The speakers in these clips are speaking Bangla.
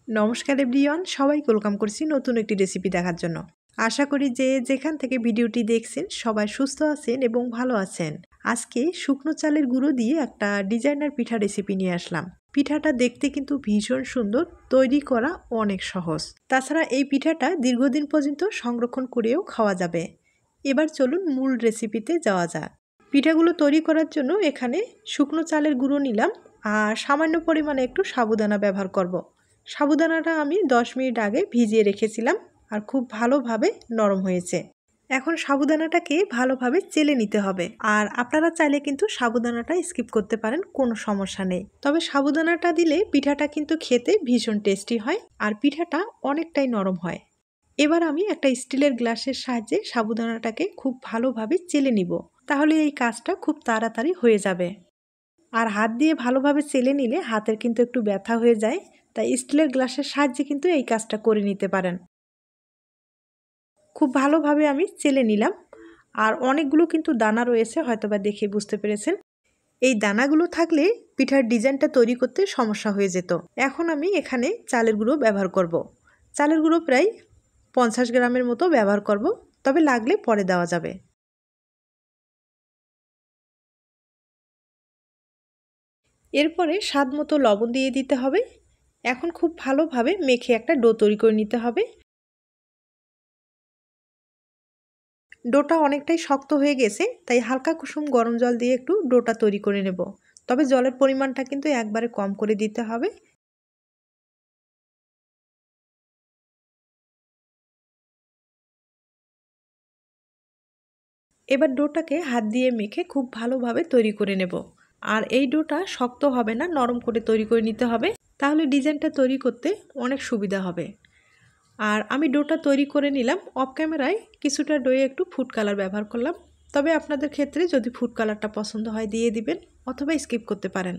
নমস্কার এভরিওয়ান, সবাইকে ওয়েলকাম করছি নতুন একটি রেসিপি দেখার জন্য। আশা করি যে যেখান থেকে ভিডিওটি দেখছেন সবাই সুস্থ আছেন এবং ভালো আছেন। আজকে শুকনো চালের গুঁড়ো দিয়ে একটা ডিজাইনার পিঠা রেসিপি নিয়ে আসলাম। পিঠাটা দেখতে কিন্তু ভীষণ সুন্দর, তৈরি করা অনেক সহজ। তাছাড়া এই পিঠাটা দীর্ঘদিন পর্যন্ত সংরক্ষণ করেও খাওয়া যাবে। এবার চলুন মূল রেসিপিতে যাওয়া যাক। পিঠাগুলো তৈরি করার জন্য এখানে শুকনো চালের গুঁড়ো নিলাম আর সামান্য পরিমাণে একটু সাবুদানা ব্যবহার করব। সাবুদানাটা আমি 10 মিনিট আগে ভিজিয়ে রেখেছিলাম আর খুব ভালোভাবে নরম হয়েছে। এখন সাবুদানাটাকে ভালোভাবে চেলে নিতে হবে। আর আপনারা চাইলে কিন্তু সাবুদানাটা স্কিপ করতে পারেন, কোনো সমস্যা নেই। তবে সাবুদানাটা দিলে পিঠাটা কিন্তু খেতে ভীষণ টেস্টি হয় আর পিঠাটা অনেকটাই নরম হয়। এবার আমি একটা স্টিলের গ্লাসের সাহায্যে সাবুদানাটাকে খুব ভালোভাবে চেলে নিব। তাহলে এই কাজটা খুব তাড়াতাড়ি হয়ে যাবে। আর হাত দিয়ে ভালোভাবে চেলে নিলে হাতের কিন্তু একটু ব্যথা হয়ে যায়, তাই স্টিলের গ্লাসের সাহায্যে কিন্তু এই কাজটা করে নিতে পারেন। খুব ভালোভাবে আমি চেলে নিলাম। আর অনেকগুলো কিন্তু দানা রয়েছে, হয়তোবা দেখে বুঝতে পেরেছেন। এই দানাগুলো থাকলে পিঠার ডিজাইনটা তৈরি করতে সমস্যা হয়ে যেত। এখন আমি এখানে চালের গুঁড়ো ব্যবহার করব। চালের গুঁড়ো প্রায় 50 গ্রামের মতো ব্যবহার করব, তবে লাগলে পরে দেওয়া যাবে। এরপরে স্বাদ মতো লবণ দিয়ে দিতে হবে। এখন খুব ভালোভাবে মেখে একটা ডো তৈরি করে নিতে হবে। ডোটা অনেকটাই শক্ত হয়ে গেছে, তাই হালকা কুসুম গরম জল দিয়ে একটু ডোটা তৈরি করে নেব। তবে জলের পরিমাণটা কিন্তু একবারে কম করে দিতে হবে। এবার ডোটাকে হাত দিয়ে মেখে খুব ভালোভাবে তৈরি করে নেব। আর এই ডোটা শক্ত হবে না, নরম করে তৈরি করে নিতে হবে। তাহলে ডিজাইনটা তৈরি করতে অনেক সুবিধা হবে। আর আমি ডোটা তৈরি করে নিলাম। অফ ক্যামেরায় কিছুটা ডোয়ে একটু ফুড কালার ব্যবহার করলাম। তবে আপনাদের ক্ষেত্রে যদি ফুড কালারটা পছন্দ হয় দিয়ে দিবেন, অথবা স্কিপ করতে পারেন।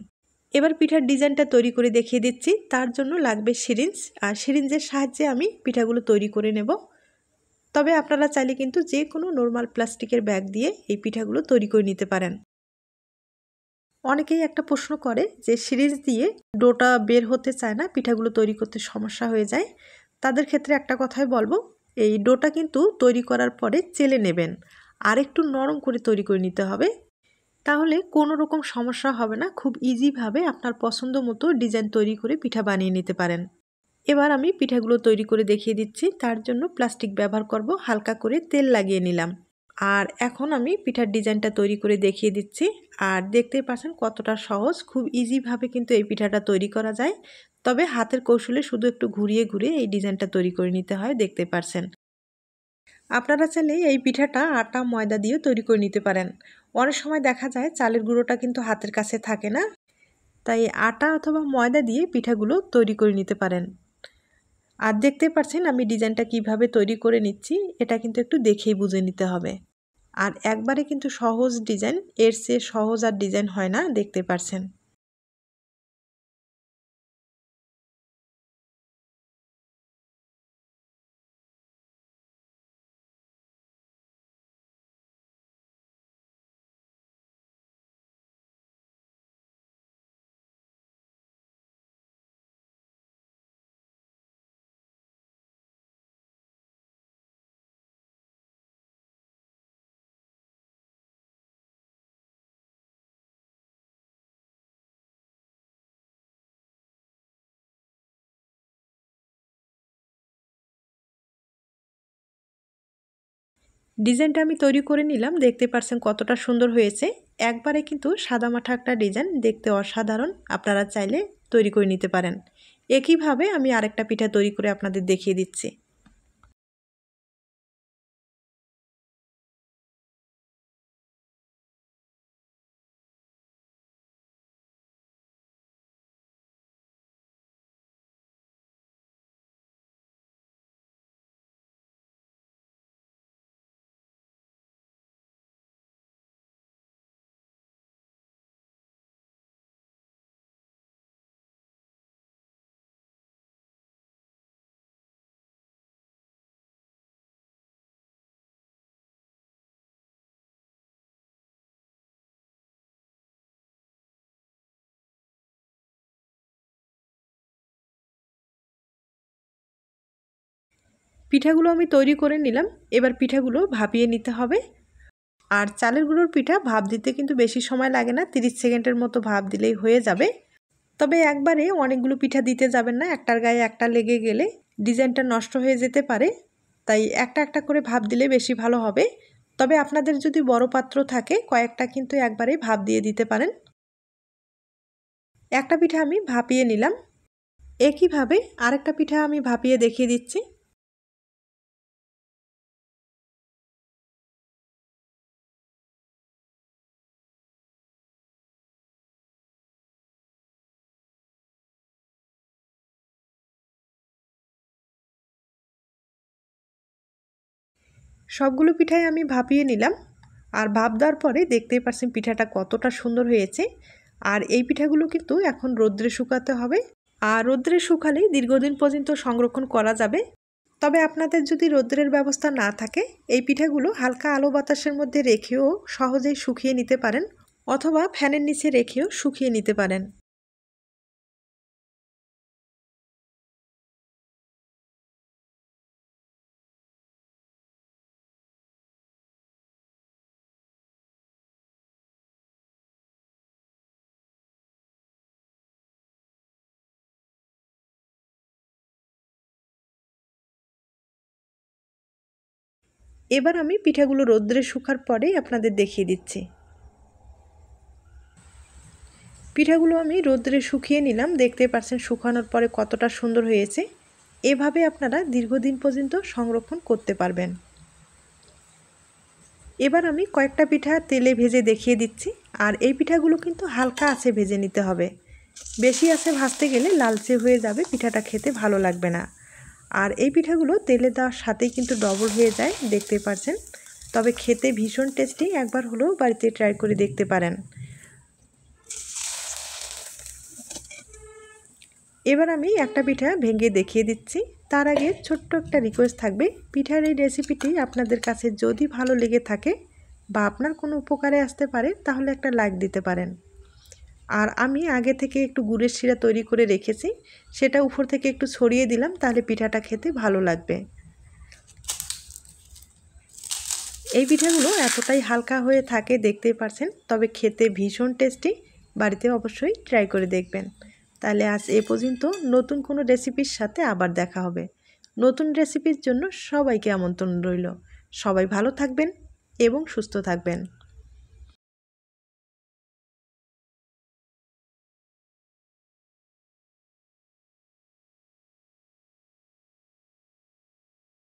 এবার পিঠার ডিজাইনটা তৈরি করে দেখিয়ে দিচ্ছি। তার জন্য লাগবে সিরিঞ্জ, আর সিরিঞ্জের সাহায্যে আমি পিঠাগুলো তৈরি করে নেব। তবে আপনারা চাইলে কিন্তু যে কোনো নর্মাল প্লাস্টিকের ব্যাগ দিয়ে এই পিঠাগুলো তৈরি করে নিতে পারেন। অনেকেই একটা প্রশ্ন করে যে সিরিঞ্জ দিয়ে ডোটা বের হতে চায় না, পিঠাগুলো তৈরি করতে সমস্যা হয়ে যায়। তাদের ক্ষেত্রে একটা কথাই বলবো, এই ডোটা কিন্তু তৈরি করার পরে চেলে নেবেন আর একটু নরম করে তৈরি করে নিতে হবে। তাহলে কোনো রকম সমস্যা হবে না, খুব ইজিভাবে আপনার পছন্দ মতো ডিজাইন তৈরি করে পিঠা বানিয়ে নিতে পারেন। এবার আমি পিঠাগুলো তৈরি করে দেখিয়ে দিচ্ছি। তার জন্য প্লাস্টিক ব্যবহার করব, হালকা করে তেল লাগিয়ে নিলাম। আর এখন আমি পিঠার ডিজাইনটা তৈরি করে দেখিয়ে দিচ্ছি। আর দেখতেই পাচ্ছেন কতটা সহজ, খুব ইজিভাবে কিন্তু এই পিঠাটা তৈরি করা যায়। তবে হাতের কৌশলে শুধু একটু ঘুরিয়ে ঘুরিয়ে এই ডিজাইনটা তৈরি করে নিতে হয়, দেখতে পাচ্ছেন। আপনারা চাইলে এই পিঠাটা আটা ময়দা দিয়েও তৈরি করে নিতে পারেন। অনেক সময় দেখা যায় চালের গুঁড়োটা কিন্তু হাতের কাছে থাকে না, তাই আটা অথবা ময়দা দিয়ে পিঠাগুলো তৈরি করে নিতে পারেন। আর দেখতে পাচ্ছেন আমি ডিজাইনটা কিভাবে তৈরি করে নিচ্ছি, এটা কিন্তু একটু দেখেই বুঝে নিতে হবে। আর একবারে কিন্তু সহজ ডিজাইন, এর চেয়ে সহজ আর ডিজাইন হয় না, দেখতে পাচ্ছেন। ডিজাইনটা আমি তৈরি করে নিলাম, দেখতে পাচ্ছেন কতটা সুন্দর হয়েছে। একবারে কিন্তু সাদামাঠা একটা ডিজাইন, দেখতে অসাধারণ। আপনারা চাইলে তৈরি করে নিতে পারেন। একইভাবে আমি আরেকটা পিঠা তৈরি করে আপনাদের দেখিয়ে দিচ্ছি। পিঠাগুলো আমি তৈরি করে নিলাম। এবার পিঠাগুলো ভাপিয়ে নিতে হবে। আর চালের গুঁড়োর পিঠা ভাপ দিতে কিন্তু বেশি সময় লাগে না, 30 সেকেন্ডের মতো ভাপ দিলেই হয়ে যাবে। তবে একবারে অনেকগুলো পিঠা দিতে যাবেন না, একটার গায়ে একটা লেগে গেলে ডিজাইনটা নষ্ট হয়ে যেতে পারে। তাই একটা একটা করে ভাপ দিলে বেশি ভালো হবে। তবে আপনাদের যদি বড় পাত্র থাকে কয়েকটা কিন্তু একবারেই ভাপ দিয়ে দিতে পারেন। একটা পিঠা আমি ভাপিয়ে নিলাম। একইভাবে আরেকটা পিঠা আমি ভাপিয়ে দেখিয়ে দিচ্ছি। সবগুলো পিঠাই আমি ভাপিয়ে নিলাম। আর ভাপ দেওয়ার পরে দেখতেই পাচ্ছেন পিঠাটা কতটা সুন্দর হয়েছে। আর এই পিঠাগুলো কিন্তু এখন রোদ্রে শুকাতে হবে। আর রোদ্রে শুকালেই দীর্ঘদিন পর্যন্ত সংরক্ষণ করা যাবে। তবে আপনাদের যদি রোদ্রের ব্যবস্থা না থাকে এই পিঠাগুলো হালকা আলো বাতাসের মধ্যে রেখেও সহজেই শুকিয়ে নিতে পারেন, অথবা ফ্যানের নিচে রেখেও শুকিয়ে নিতে পারেন। এবার আমি পিঠাগুলো রোদ্রে শুকার পরেই আপনাদের দেখিয়ে দিচ্ছি। পিঠাগুলো আমি রোদ্রে শুকিয়ে নিলাম, দেখতে পাচ্ছেন শুকানোর পরে কতটা সুন্দর হয়েছে। এভাবে আপনারা দীর্ঘদিন পর্যন্ত সংরক্ষণ করতে পারবেন। এবার আমি কয়েকটা পিঠা তেলে ভেজে দেখিয়ে দিচ্ছি। আর এই পিঠাগুলো কিন্তু হালকা আঁচে ভেজে নিতে হবে, বেশি আঁচে ভাজতে গেলে লালচে হয়ে যাবে, পিঠাটা খেতে ভালো লাগবে না। আর এই পিঠাগুলো তেলে দেওয়ার সাথেই কিন্তু ডবল হয়ে যায়, দেখতে পাচ্ছেন। তবে খেতে ভীষণ টেস্টি, একবার হলেও বাড়িতে ট্রাই করে দেখতে পারেন। এবার আমি একটা পিঠা ভেঙে দেখিয়ে দিচ্ছি। তার আগে ছোট্ট একটা রিকোয়েস্ট থাকবে, পিঠার এই রেসিপিটি আপনাদের কাছে যদি ভালো লেগে থাকে বা আপনার কোনো উপকারে আসতে পারে তাহলে একটা লাইক দিতে পারেন। আর আমি আগে থেকে একটু গুড়ের শিরা তৈরি করে রেখেছি, সেটা উপর থেকে একটু ছড়িয়ে দিলাম, তাহলে পিঠাটা খেতে ভালো লাগবে। এই পিঠাগুলো এতটাই হালকা হয়ে থাকে দেখতেই পাচ্ছেন, তবে খেতে ভীষণ টেস্টি। বাড়িতে অবশ্যই ট্রাই করে দেখবেন। তাহলে আজ এ পর্যন্ত, নতুন কোনো রেসিপির সাথে আবার দেখা হবে। নতুন রেসিপির জন্য সবাইকে আমন্ত্রণ রইল। সবাই ভালো থাকবেন এবং সুস্থ থাকবেন।